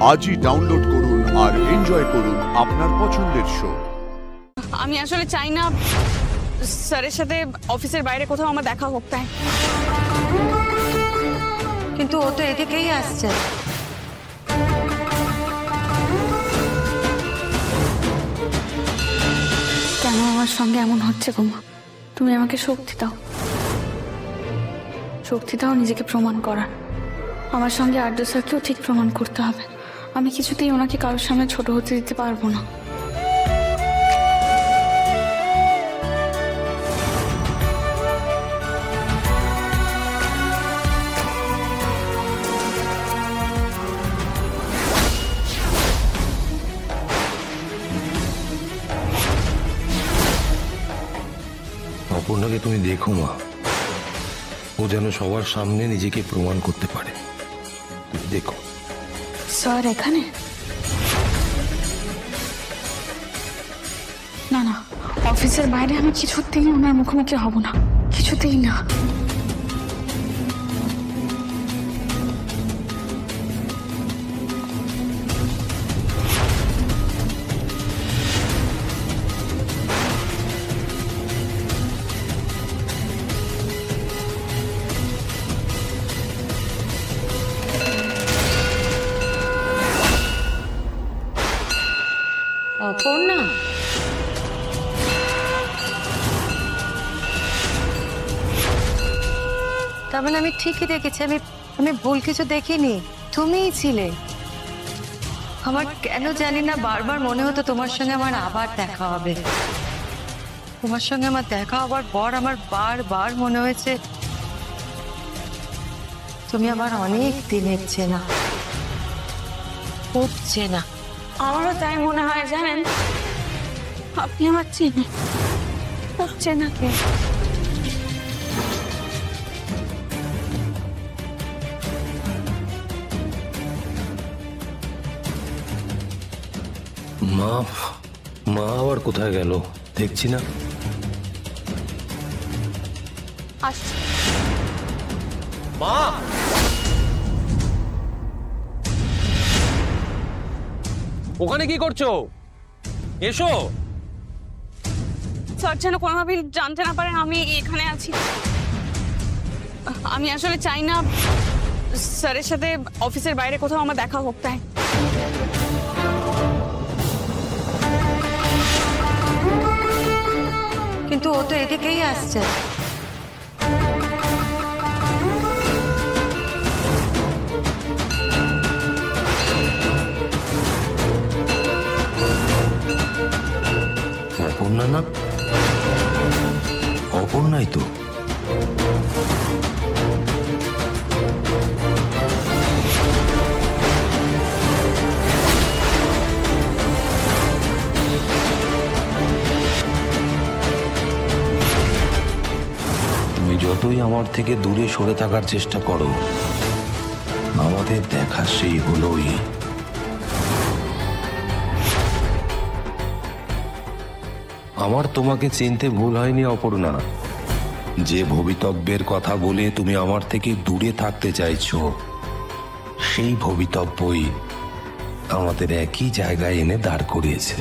আজই ডাউনলোড করুন আর এনজয় করুন আপনার পছন্দের শো। আমি আসলে চাই না স্যারের সাথে অফিসের বাইরে কোথাও আমার দেখা হোক, তাই। কিন্তু ও তো এদিকেই আসছে। কেন আমার সঙ্গে এমন হচ্ছে গো মা? তুমি আমাকে শক্তি দাও, শক্তি দাও নিজেকে প্রমাণ করার। আমার সঙ্গে আর্য স্যারকেও ঠিক প্রমাণ করতে হবে। আমি কিছুতেই ওনাকে কারোর সামনে ছোট হতে দিতে পারবো না। অপর্ণাকে তুমি দেখো মা, ও যেন সবার সামনে নিজেকে প্রমাণ করতে পারে। তুমি দেখো। স্যার এখানে? না না, অফিসের বাইরে আমি কিছুতেই ওনার মুখোমুখি হব না, কিছুতেই না। অপর্ণা, তার মানে আমি ঠিকই দেখেছি, আমি ভুল কিছু দেখিনি, তুমিই ছিলে। আমার কেন জানি না বারবার মনে হতো তোমার সঙ্গে আমার আবার দেখা হবে। তোমার সঙ্গে আমার দেখা হবার পর আমার বারবার মনে হয়েছে তুমি আমার অনেক দিনের চেনা, খুব চেনা। আমারও তাই মনে হয়, জানেন, আপনি আমার চেনেন, খুব চেনাকে। মা, মা আবার কোথায় গেল দেখছি না। আসছি। মা, ওখানে কি করছো? এসো। স্যার যেন কোনোভাবেই জানতে না পারেন আমি এখানে আছি। আমি আসলে চাই না স্যারের সাথে অফিসের বাইরে কোথাও আমার দেখা হোক, তাই। কিন্তু ও তো এদিকেই আসছে। অপর্ণা না? অপর্ণাই তো। তুমি যতই আমার থেকে দূরে সরে থাকার চেষ্টা করো, আমাদের দেখা সেই হলোই। আমার তোমাকে চিনতে ভুল হয়নি অপর্ণা। যে ভবিতব্যের কথা বলে তুমি আমার থেকে দূরে থাকতে চাইছো, সেই ভবিতব্যই আমাদের একই জায়গায় এনে দাঁড় করিয়েছে।